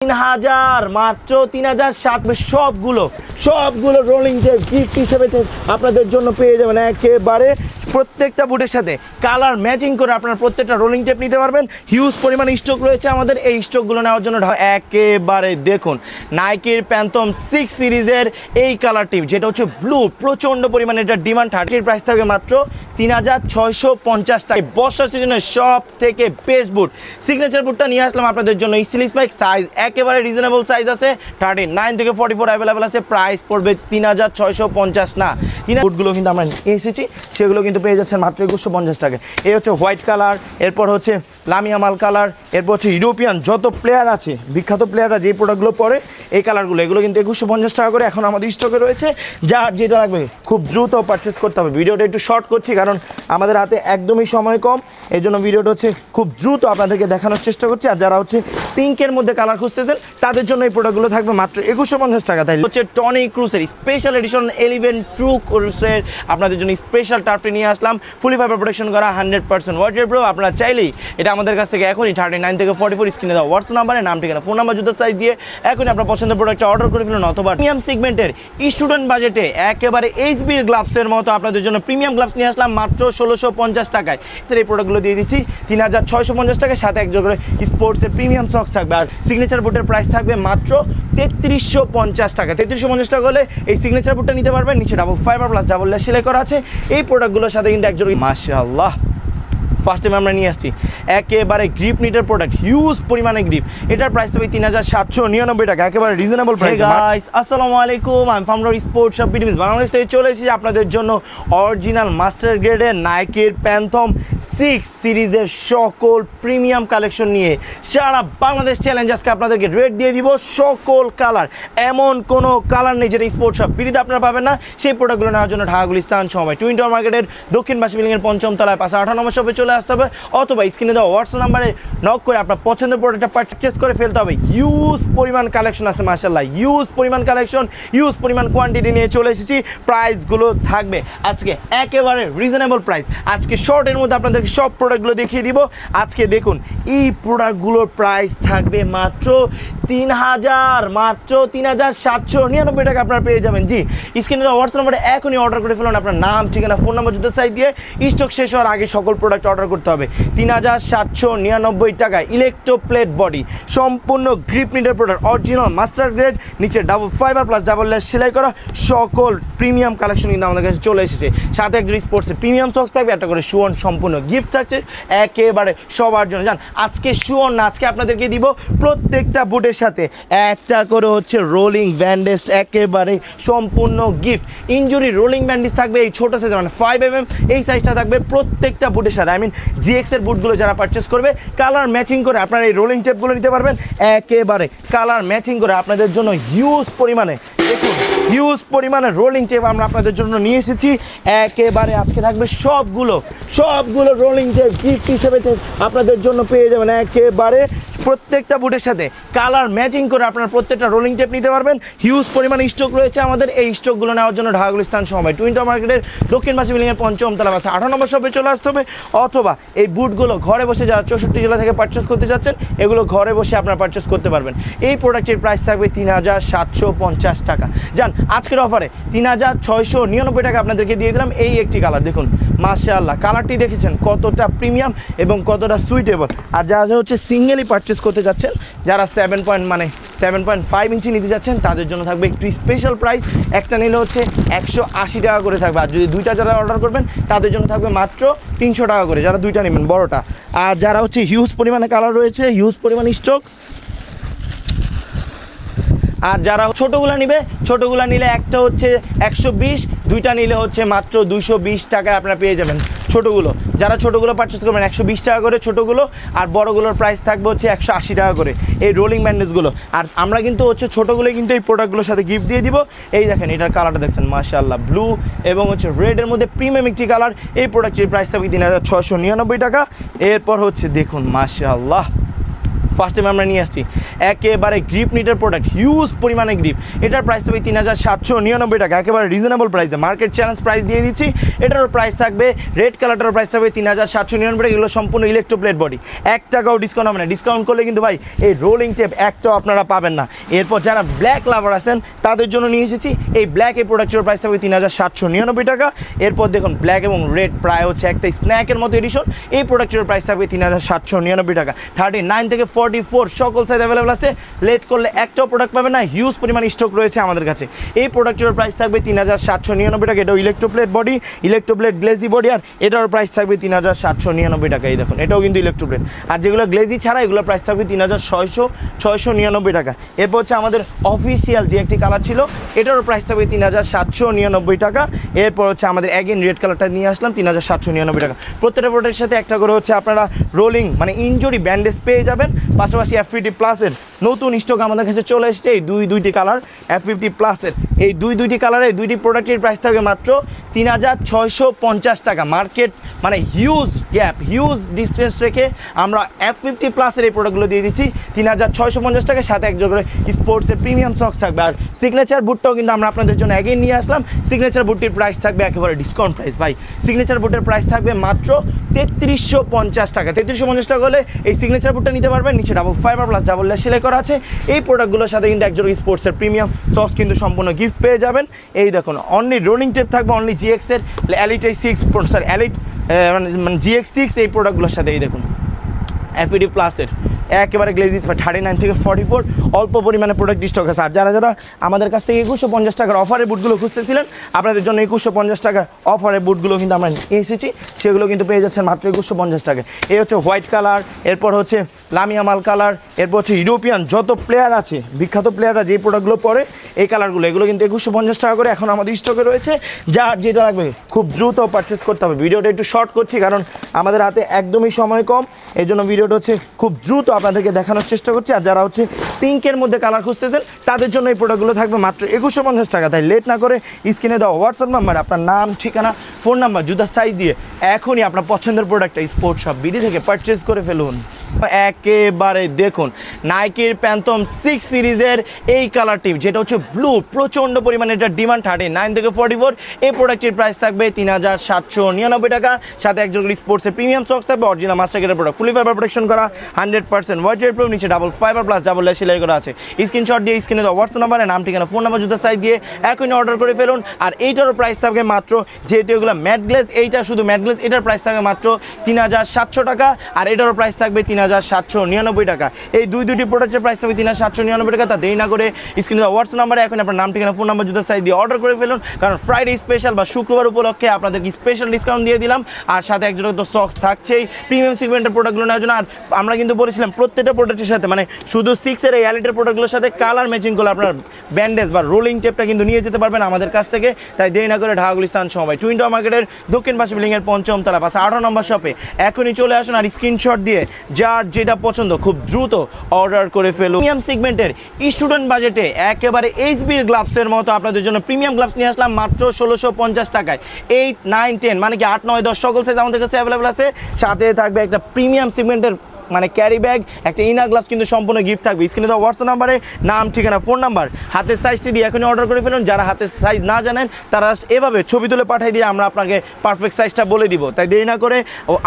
3000 মাত্র 3007 সবগুলো rolling tape gift হিসেবে আপনাদের জন্য পেয়ে যাবেন। একেবারে প্রত্যেকটা বুটের সাথে কালার ম্যাচিং করে আপনারা প্রত্যেকটা রোলিং টেপ নিতে পারবেন। হিউজ পরিমাণ স্টক রয়েছে আমাদের, এই স্টকগুলো নেওয়ার জন্য একেবারে দেখুন নাইকির প্যান্থম 6 সিরিজের এই কালারটি যেটা হচ্ছে ব্লু, প্রচণ্ড পরিমাণে এটা ডিমান্ড। 30 প্রাইস থাকবে মাত্র 3650 টাকা। বর্ষার সিজনের সব থেকে বেস্ট বুট সিগনেচার বুটটা নিয়ে আসলাম আপনাদের জন্য। স্টিল স্পাইক সাইজ একেবারে রিজনেবল সাইজ আছে, 39 থেকে 44 অ্যাভেলেবেল আছে। প্রাইস পড়বে 3650 না। বুটগুলো কিন্তু আমরা এসেছি, সেগুলো কিন্তু পেয়ে যাচ্ছেন মাত্র 2150 টাকা। এই হচ্ছে হোয়াইট কালার, এরপর হচ্ছে লামিয়ামাল কালার, এরপর হচ্ছে ইউরোপিয়ান যত প্লেয়ার আছে বিখ্যাত প্লেয়াররা যে প্রোডাক্টগুলো পরে এই কালারগুলো, এগুলো কিন্তু 2150 টাকা করে এখন আমাদের স্টকে রয়েছে। যার যেটা লাগবে খুব দ্রুত পারচেস করতে হবে। ভিডিওটা একটু শর্ট করছি কারণ আমাদের হাতে একদমই সময় কম, এই জন্য ভিডিওটা হচ্ছে খুব দ্রুত আপনাদেরকে দেখানোর চেষ্টা করছি। আর যারা হচ্ছে পিঙ্কের মধ্যে কালার খুঁজতেছেন তাদের জন্য এই প্রোডাক্টগুলো থাকবে মাত্র 2150 টাকা। তাই হচ্ছে টনি ক্রুজের স্পেশাল এডিশন 11 ট্রু ক্রুজের আপনাদের জন্য স্পেশাল টার্ফটি নিয়ে আসলাম। ফুলি ফাইবার প্রোটেকশন করা 100% ওয়াটারপ্রুফ। আপনারা চাইলেই এটা আমাদের কাছ থেকে এখনই 39 থেকে 44 স্ক্রিনে দেওয়া হোয়াটসঅ্যাপ নাম্বারে নাম ঠিকানা ফোন নাম্বার জুতার সাইজ দিয়ে এখনই আপনার পছন্দের প্রোডাক্টটা অর্ডার করে ফেলুন। অথবা প্রিমিয়াম সেগমেন্টের স্টুডেন্ট বাজেটে একেবারে এইচবির গ্লাভসের মতো আপনাদের জন্য প্রিমিয়াম গ্লাভস নিয়ে আসলাম মাত্র 1650 টাকায়। এই প্রোডাক্টগুলো দিয়ে দিচ্ছি 3650 টাকায়, সাথে একজন করে স্পোর্টসের প্রিমিয়াম সক্স থাকবে। আর সিগনেচার বুটের প্রাইস থাকবে মাত্র 3350 টাকা। 3350 টাকা হলে এই সিগনেচার বুটটা নিতে পারবেন। নিচে double fiber plus double lace সেলাই করা আছে। এই প্রোডাক্টগুলোর সাথে কিন্তু একজন মাশাআল্লাহ ফার্স্ট টাইম আমরা নিয়ে আসছি একেবারে গ্রিপ নিটের প্রোডাক্ট, হিউজ পরিমাণে গ্রিপ। এটার প্রাইস হবে 3799 টাকা, একেবারে রিজনেবল প্রাইস। গাইস আসসালামু আলাইকুম, আমি ফাউন্ডার স্পোর্টস শপ বিডিমিস বাংলাদেশ থেকে চলে এসেছি আপনাদের জন্য অরিজিনাল মাস্টার গ্রেডের নাইকির প্যান্থম 6 সিরিজের সকল প্রিমিয়াম কালেকশন নিয়ে সারা বাংলাদেশ চ্যালেঞ্জ। আজকে আপনাদেরকে রেট দিয়ে দিব সকল কালার, এমন কোনো কালার নেই যেটা স্পোর্টস শপ বিডিতে আপনারা পাবেন না। সেই প্রোডাক্টগুলো নেওয়ার জন্য ঢাকা গুলিস্তান সময় টুইন টাওয়ার মার্কেটের দক্ষিণ পাশে বিল্ডিংয়ের 5ম তলায় 558 নম্বর শপে চলে আসতে হবে, অথবা স্ক্রিনে দেওয়া হোয়াটসঅ্যাপ নাম্বারে নক করে আপনার পছন্দের প্রোডাক্টটা পারচেজ করে ফেলতে হবে। হিউজ পরিমাণ কালেকশন আছে মাশাআল্লাহ, হিউজ পরিমাণ কালেকশন, হিউজ পরিমাণ কোয়ান্টিটি নিয়ে চলে এসেছি। প্রাইসগুলো থাকবে আজকে একেবারে রিজনেবল প্রাইস। আজকে শর্টের মধ্যে আপনাদেরকে সব প্রোডাক্টগুলো দেখিয়ে দিব। আজকে দেখুন এই প্রোডাক্টগুলোর প্রাইস থাকবে মাত্র 3799 টাকা আপনারা পেয়ে যাবেন। জি স্ক্রিনে দেওয়া হোয়াটসঅ্যাপ নাম্বারে এখনই অর্ডার করে ফেলুন। আপনার নাম ঠিকানা ফোন নাম্বার জুতার সাইজ দিয়ে স্টক শেষ হওয়ার আগে সকল প্রোডাক্ট অর্ডার করতে হবে। 3799 টাকায় ইলেকট্রোপ্লেট বডি সম্পূর্ণ গ্রিপ নিটের প্রোডাক্ট, অরিজিনাল মাস্টার গ্রেড, নিচে double fiber plus double lace সেলাই করা সকল প্রিমিয়াম কালেকশন কিন্তু আমাদের কাছে চলে এসেছে। সাথে একজন স্পোর্টসের প্রিমিয়াম সক্স থাকবে, একটা করে শুয়ন সম্পূর্ণ গিফট থাকছে একেবারে সবার জন্য। জান আজকে শুয়ন না, আজকে আপনাদেরকে দিব প্রত্যেকটা বুটের সাথে একটা করে হচ্ছে রোলিং ব্যান্ডেজ, একেবারে সম্পূর্ণ গিফট। ইনজুরি রোলিং ব্যান্ডেজ থাকবে এই ছোটো সাইজ মানে 5mm, এই সাইজটা থাকবে প্রত্যেকটা বুটের সাথে। আই মিন GX এর বুটগুলো যারা পারচেস করবে কালার ম্যাচিং করে আপনারা এই রোলিং টেপগুলো নিতে পারবেন। একেবারে কালার ম্যাচিং করে আপনাদের জন্য হিউজ পরিমাণে দেখুন হিউজ পরিমাণে রোলিং টেপ আমরা আপনাদের জন্য নিয়ে এসেছি। একেবারে আজকে থাকবে সবগুলো রোলিং টেপ গিফট হিসেবে আপনাদের জন্য পেয়ে যাবেন। একেবারে প্রত্যেকটা বুটের সাথে কালার ম্যাচিং করে আপনারা প্রত্যেকটা রোলিং টেপ নিতে পারবেন। হিউজ পরিমাণ স্টক রয়েছে আমাদের, এই স্টকগুলো নেওয়ার জন্য ঢাকা গুলিস্তান সময় টুইন টাওয়ার মার্কেটের দক্ষিণ পাশে বিল্ডিংয়ের 5ম তলা 58 নম্বর শপে চলে আসতে হবে, অথবা এই বুটগুলো ঘরে বসে যারা 64 জেলা থেকে পারচেস করতে যাচ্ছেন এগুলো ঘরে বসে আপনারা পারচেস করতে পারবেন। এই প্রোডাক্টের প্রাইস থাকবে 3750 টাকা। যান আজকের অফারে 3699 টাকা আপনাদেরকে দিয়ে দিলাম। এই একটি কালার দেখুন মাশাআল্লাহ, কালারটি দেখেছেন কতটা প্রিমিয়াম এবং কতটা সুইটেবল। আর যারা হচ্ছে সিঙ্গেলি পারচেস করতে যাচ্ছেন, যারা 7.5 ইঞ্চি নিতে যাচ্ছেন তাদের জন্য থাকবে একটু স্পেশাল প্রাইস। একটা নিলে হচ্ছে 180 টাকা করে থাকবে, আর যদি দুইটা যারা অর্ডার করবেন তাদের জন্য থাকবে মাত্র 300 টাকা করে, যারা দুইটা নেবেন বড়টা। আর যারা হচ্ছে হিউজ পরিমাণে কালার রয়েছে, হিউজ পরিমাণে স্টক। আর যারা ছোটোগুলো নিলে একটা হচ্ছে 120, দুইটা নিলে হচ্ছে মাত্র 220 টাকায় আপনারা পেয়ে যাবেন ছোটোগুলো। যারা ছোটোগুলো পারচেস করবেন 120 টাকা করে ছোটোগুলো, আর বড়গুলোর প্রাইস থাকবে হচ্ছে 180 টাকা করে এই রোলিং ব্যান্ডেজগুলো। আর আমরা কিন্তু হচ্ছে ছোটোগুলোই কিন্তু এই প্রোডাক্টগুলোর সাথে গিফট দিয়ে দিব। এই দেখেন এটার কালারটা দেখছেন মাশাআল্লাহ, ব্লু এবং হচ্ছে রেডের মধ্যে প্রিমিয়াম একটি কালার। এই প্রোডাক্টের প্রাইস থাকবে 3699 টাকা। এরপর হচ্ছে দেখুন মাশাআল্লাহ ফার্স্ট টাইম আমরা নিয়ে আসছি একেবারে গ্রিপ নিটের প্রোডাক্ট, হিউজ পরিমাণে গ্রিপ। এটার প্রাইস থাকবে 3799 টাকা, একেবারে রিজনেবল প্রাইসে, মার্কেট চ্যালেঞ্জ প্রাইস দিয়ে দিচ্ছি। এটারও প্রাইস থাকবে, রেড কালারটার প্রাইস থাকবে 3799 টাকা। এগুলো সম্পূর্ণ ইলেকট্রোপ্লেট বডি, 1 টাকাও ডিসকাউন্ট হবে না। ডিসকাউন্ট করলে কিন্তু ভাই এই রোলিং টেপ একটাও আপনারা পাবেন না। এরপর যারা ব্ল্যাক লাভার আছেন তাদের জন্য নিয়ে এসেছি এই ব্ল্যাক এই প্রোডাক্টের প্রাইস থাকবে 3799 টাকা। এরপর দেখুন ব্ল্যাক এবং রেড প্রায় হচ্ছে একটা স্ন্যাকের মতো এডিশন, এই প্রোডাক্টের প্রাইস থাকবে 3799 টাকা। 39 থেকে 44 সকল সাইজ অ্যাভেলেবল আছে, লেট করলে একটাও প্রোডাক্ট পাবে না, হিউজ পরিমাণ স্টক রয়েছে আমাদের কাছে। এই প্রোডাক্টের প্রাইস থাকবে 3799 টাকা। এটাও electroplate body, electroplate glazy body, আর এটার প্রাইস থাকবে 3799 টাকা। এই দেখুন এটাও কিন্তু ইলেকট্রোপ্লেট, আর যেগুলো গ্লেজি ছাড়া এগুলোর প্রাইস থাকবে 3699 টাকা। এরপর হচ্ছে আমাদের অফিসিয়াল যে একটি কালার ছিল এটারও প্রাইস থাকবে 3799 টাকা। এরপর হচ্ছে আমাদের অ্যাগেন রেড কালারটা নিয়ে আসলাম 3799 টাকা। প্রত্যেকটা প্রোডাক্টের সাথে একটা করে হচ্ছে আপনারা রোলিং মানে ইনজুরি ব্যান্ডেজ পেয়ে যাবেন। পাশাপাশি F50 প্লাসের নতুন স্টক আমাদের কাছে চলে এসেছে, এই দুইটি কালার F50 প্লাসের, এই দুইটি কালারের দুইটি প্রোডাক্টের প্রাইস থাকবে মাত্র 3650 টাকা। মার্কেট মানে হিউজ গ্যাপ, হিউজ ডিস্টেন্স রেখে আমরা F50 প্লাসের এই প্রোডাক্টগুলো দিয়ে দিচ্ছি 3650 টাকা। সাথে একজন করে স্পোর্টসের প্রিমিয়াম সক্স থাকবে, আর সিগনেচার বুটটাও কিন্তু আমরা আপনাদের জন্য অ্যাগেন নিয়ে আসলাম। সিগনেচার বুটটির প্রাইস থাকবে একেবারে ডিসকাউন্ট প্রাইস ভাই, সিগনেচার বুটের প্রাইস থাকবে মাত্র 3350 টাকা। 3350 টাকা হলে এই সিগনেচার বুটটা নিতে পারবেন। নিচে double fiber plus double lace সেলাই করা আছে। এই প্রোডাক্টগুলোর সাথে কিন্তু একজন স্পোর্টসের প্রিমিয়াম সক্স কিন্তু সম্পূর্ণ গিফট পেয়ে যাবেন। এই দেখুন অনলি রোলিং টেপ থাকবে, অনলি GX-এর এলিট 6 এলিট মানে GX6 এই প্রোডাক্টগুলোর সাথে। এই দেখুন F50 প্লাসের একেবারে গ্লেজিস 39 থেকে 44 অল্প পরিমাণে প্রোডাক্ট স্টক আছে। আর যারা যারা আমাদের কাছ থেকে 2150 টাকার অফারের বুটগুলো খুঁজতেছিলেন, আপনাদের জন্য 2150 টাকার অফারের বুটগুলো কিন্তু আমরা নিয়ে এসেছি, সেগুলো কিন্তু পেয়ে যাচ্ছেন মাত্র 2150 টাকায়। এই হচ্ছে হোয়াইট কালার, এরপর হচ্ছে লামিয়া মাল কালার, এরপর হচ্ছে ইউরোপিয়ান যত প্লেয়ার আছে বিখ্যাত প্লেয়াররা যে প্রোডাক্টগুলো পরে এই কালারগুলো, এগুলো কিন্তু 2150 টাকা করে এখন আমাদের স্টকে রয়েছে। যার যেটা লাগবে খুব দ্রুত পারচেস করতে হবে। ভিডিওটা একটু শর্ট করছি কারণ আমাদের হাতে একদমই সময় কম, এই জন্য ভিডিওটা হচ্ছে খুব দ্রুত আপনাদেরকে দেখানোর চেষ্টা করছি। আর যারা হচ্ছে পিঙ্কের মধ্যে কালার খুঁজতেছেন তাদের জন্য এই প্রোডাক্টগুলো থাকবে মাত্র 2150 টাকা। তাই লেট না করে স্ক্রিনে দেওয়া হোয়াটসঅ্যাপ নাম্বার আপনার নাম, ঠিকানা, ফোন নাম্বার, জুতার সাইজ দিয়ে এখনই আপনার পছন্দের প্রোডাক্টটা স্পোর্ট শপ বিডি থেকে পারচেস করে ফেলুন। একেবারে দেখুন নাইকির প্যান্থম 6 সিরিজের এই কালারটি যেটা হচ্ছে ব্লু, প্রচণ্ড পরিমাণে এটা ডিমান্ড 39 থেকে 44। এই প্রোডাক্টের প্রাইস থাকবে 3799 টাকা। সাথে একজন স্পোর্টসের প্রিমিয়াম সক্স থাকবে, অরিজিনাল মাস্টারকেটের প্রোডাক্ট, ফুলি ফাইবার প্রোটেকশন করা, 100% ওয়াটার প্রুফ, নিচে double fiber plus double lace সেলাই করা আছে। স্ক্রিনশট দিয়ে স্ক্রিনে দেওয়া হোয়াটসঅ্যাপ নাম্বারে নাম, ঠিকানা, ফোন নাম্বার, জুতার সাইজ দিয়ে এখনই অর্ডার করে ফেলুন। আর এইটারও প্রাইস থাকবে মাত্র, যেহেতু এগুলো ম্যাট গ্লেজ, এইটা শুধু ম্যাট গ্লেজ, এটার প্রাইস থাকবে মাত্র 3700 টাকা। আর এটারও প্রাইস থাকবে 3799 টাকা। এই দুইটি প্রোডাক্টের প্রাইস থাকবে 3799 টাকা। তা দেরি না করে স্ক্রিনে দেওয়া হোয়াটসঅ্যাপ নাম্বারে এখন আপনার নাম, ঠিকানা, ফোন নাম্বার, জুতার সাইজ দিয়ে অর্ডার করে ফেলুন। কারণ ফ্রাইডে স্পেশাল বা শুক্রবার উপলক্ষে আপনাদেরকে স্পেশাল ডিসকাউন্ট দিয়ে দিলাম। আর সাথে একজন তো সক্স থাকছেই প্রিমিয়াম সেগমেন্টের প্রোডাক্টগুলো নেওয়ার জন্য। আর আমরা কিন্তু বলেছিলাম প্রত্যেকটা প্রোডাক্টের সাথে মানে শুধু 6-এর এই এলিটের প্রোডাক্টগুলোর সাথে কালার ম্যাচিং করে আপনার ব্যান্ডেজ বা রোলিং টেপটা কিন্তু নিয়ে যেতে পারবেন আমাদের কাছ থেকে। তাই দেরি না করে ঢাকা গুলিস্তান সময় টুইন টাওয়ার মার্কেটের দক্ষিণ পাশে বিল্ডিংয়ের 5ম তলা পাশে 18 নম্বর শপে এখনই চলে আসুন। আর স্ক্রিনশট দিয়ে যার যেটা পছন্দ খুব দ্রুত অর্ডার করে ফেলুন। প্রিমিয়াম সেগমেন্টের স্টুডেন্ট বাজেটে একেবারে HB'র গ্লাভসের মতো আপনাদের জন্য প্রিমিয়াম গ্লাভস নিয়ে আসলাম মাত্র 1650 টাকায়। 8, 9, 10 মানে কি 8, 9, 10 সকল সাইজ আমাদের কাছে অ্যাভেলেবল আছে। সাথে থাকবে একটা প্রিমিয়াম সেগমেন্টের মানে ক্যারি ব্যাগ, একটা ইনার গ্লাভস কিন্তু সম্পূর্ণ গিফট থাকবে। স্ক্রিনে দেওয়া হোয়াটসঅ্যাপ নাম্বারে নাম, ঠিকানা, ফোন নাম্বার, হাতের সাইজটি দিয়ে এখনই অর্ডার করে ফেলুন। যারা হাতের সাইজ না জানেন তারা এভাবে ছবি তুলে পাঠিয়ে দিয়ে আমরা আপনাকে পারফেক্ট সাইজটা বলে দিব। তাই দেরি না করে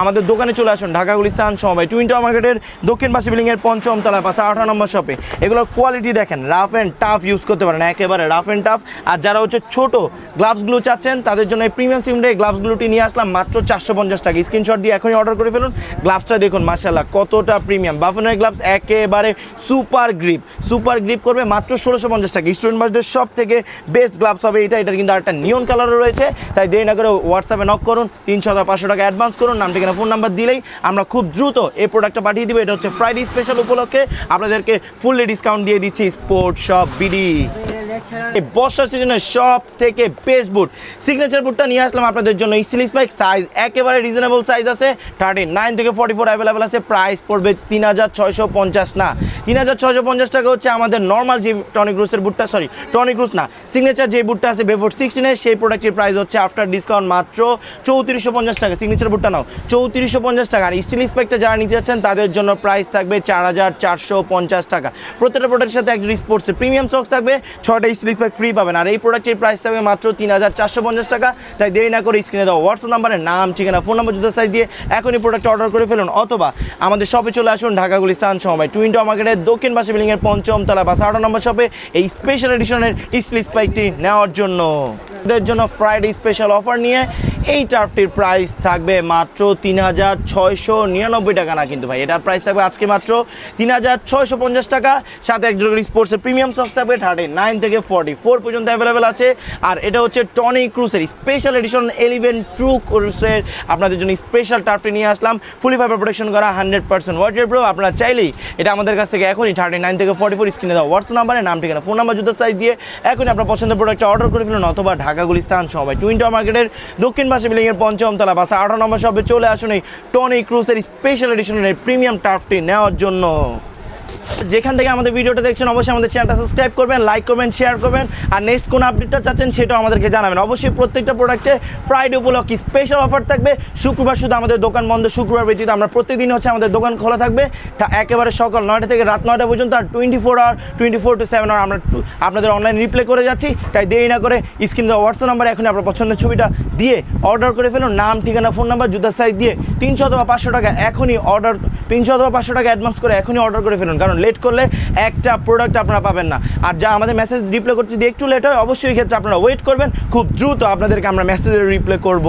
আমাদের দোকানে চলে আসুন ঢাকা গুলিস্তান সময় টুইন টাওয়ার মার্কেটের দক্ষিণ পাশে বিল্ডিংয়ের 5ম তলায় পাশে 18 নম্বর শপে। এগুলোর কোয়ালিটি দেখেন, রাফ অ্যান্ড টাফ ইউজ করতে পারেন, একেবারে রাফ অ্যান্ড টাফ। আর যারা হচ্ছে ছোট গ্লাভসগুলো চাচ্ছেন তাদের জন্য এই প্রিমিয়াম সেগমেন্টের গ্লাভসগুলোটি নিয়ে আসলাম মাত্র 450 টাকা। স্ক্রিনশট দিয়ে এখনই অর্ডার করে ফেলুন। গ্লাভসটা দেখুন মাশাআল্লাহ কতটা প্রিমিয়াম, বাফনের গ্লাভস একেবারে সুপার গ্রিপ করবে মাত্র 1650 টাকা। স্টুডেন্ট বাজেটের সব থেকে বেস্ট গ্লাভস হবে এটা। এটার কিন্তু একটা নিয়ন কালারও রয়েছে। তাই দেরি না করে হোয়াটসঅ্যাপে নক করুন, 300 বা 500 টাকা অ্যাডভান্স করুন, নাম, ঠিকানা, ফোন নাম্বার দিলেই আমরা খুব দ্রুত এই প্রোডাক্টটা পাঠিয়ে দিব। এটা হচ্ছে ফ্রাইডে স্পেশাল উপলক্ষে আপনাদেরকে ফুললি ডিসকাউন্ট দিয়ে দিচ্ছি স্পোর্ট শপ বিডি। এই বর্ষা সিজনের সব থেকে বেস্ট বুট সিগনেচার বুটটা নিয়ে আসলাম আপনাদের জন্য। স্টিল স্পাইক সাইজ একেবারে রিজনেবল সাইজ আছে, 39 থেকে 44 অ্যাভেলেবেল আছে। প্রাইস পড়বে 3650 না, 3650 টাকা হচ্ছে আমাদের নর্মাল যে টনি ক্রুজের বুটটা, সরি টনি ক্রুজ না, সিগনেচার যে বুটটা আছে বেফোর 16 সেই প্রোডাক্টের প্রাইস হচ্ছে আফটার ডিসকাউন্ট মাত্র 3450 টাকা। সিগনেচার বুটটা নাও 3450 টাকা। আর স্টিল স্পাইকটা যারা নিতে যাচ্ছেন তাদের জন্য প্রাইস থাকবে 4450 টাকা। প্রত্যেকটা প্রোডাক্টের সাথে একজন স্পোর্টসের প্রিমিয়াম সক্স থাকবে, 6টা স্টিল স্পাইক ফ্রি পাবেন। আর এই প্রোডাক্টের প্রাইস থাকবে মাত্র 3450 টাকা। তাই দেরি না করে স্ক্রিনে দেওয়া হোয়াটসঅ্যাপ নাম্বারে নাম, ঠিকানা, ফোন নাম্বার জুতা সাইজ দিয়ে এখনই প্রোডাক্ট অর্ডার করে ফেলুন, অথবা আমাদের শপে চলে আসুন ঢাকা গুলিস্তান সময় টুইন টাওয়ার মার্কেটের দক্ষিণ পাশে বিল্ডিংয়ের 5ম তলা বা 8 নম্বর শপে এই স্পেশাল এডিশনের স্টিল স্পাইকটি নেওয়ার জন্য। এদের জন্য ফ্রাইডে স্পেশাল অফার নিয়ে এই টার্ফটির প্রাইস থাকবে মাত্র 3699 টাকা না কিন্তু ভাই, এটার প্রাইস থাকবে আজকে মাত্র 3650 টাকা। সাথে একজন স্পোর্টসের প্রিমিয়াম সক্স থাকবে 39 থেকে 44 পর্যন্ত অ্যাভেলেবেল আছে। আর এটা হচ্ছে টনি ক্রুজের স্পেশাল এডিশন 11 ট্রু ক্রুজের আপনাদের জন্য স্পেশাল টার্ফটি নিয়ে আসলাম, ফুলি ফাইবার প্রোটেকশন করা 100% ওয়াটারপ্রুফ। আপনারা চাইলেই এটা আমাদের কাছ থেকে এখনই 39 থেকে 44 স্ক্রিনে দেওয়া হোয়াটসঅ্যাপ নাম্বারে নাম, ঠিকানা, ফোন নাম্বার জুতার সাইজ দিয়ে এখনই আপনার পছন্দের প্রোডাক্টটা অর্ডার করে ফেলুন, অথবা ঢাকা গুলিস্তান সময় টুইন টাওয়ার মার্কেটের দক্ষিণ পাশে বিল্ডিংয়ের 5ম তলা বা 8 নম্বর শপে চলে আসুন এই টনি ক্রুজের স্পেশাল এডিশনের প্রিমিয়াম টার্ফটি নেওয়ার জন্য। যেখান থেকে আমাদের ভিডিওটা দেখছেন অবশ্যই আমাদের চ্যানেলটা সাবস্ক্রাইব করবেন, লাইক করবেন, শেয়ার করবেন। আর নেক্সট কোন আপডেটটা চাচ্ছেন সেটাও আমাদেরকে জানাবেন। অবশ্যই প্রত্যেকটা প্রোডাক্টে ফ্রাইডে উপলক্ষে স্পেশাল অফার থাকবে। শুক্রবার শুধু আমাদের দোকান বন্ধ, শুক্রবার ব্যতীত আমরা প্রত্যেকদিন হচ্ছে আমাদের দোকান খোলা থাকবে একেবারে সকাল 9টা থেকে রাত 9টা পর্যন্ত। আর 24 to 7 আওয়ার আমরা আপনাদের অনলাইন রিপ্লে করে যাচ্ছি। তাই দেরি না করে স্ক্রিনে দেওয়া হোয়াটসঅ্যাপ নাম্বারে এখনই আপনার পছন্দের ছবিটা দিয়ে অর্ডার করে ফেলুন, নাম, ঠিকানা, ফোন নাম্বার, জুতার সাইজ দিয়ে 300 অথবা 500 টাকা এখনই অর্ডার 300 অথবা 500 টাকা অ্যাডভান্স করে এখনই অর্ডার করে ফেলুন, কারণ লেট করলে একটা প্রোডাক্ট আপনারা পাবেন না। আর যা আমাদের মেসেজ রিপ্লাই করতে যদি একটু লেট হয় অবশ্যই এই ক্ষেত্রে আপনারা ওয়েট করবেন, খুব দ্রুত আপনাদেরকে আমরা মেসেজের রিপ্লাই করব।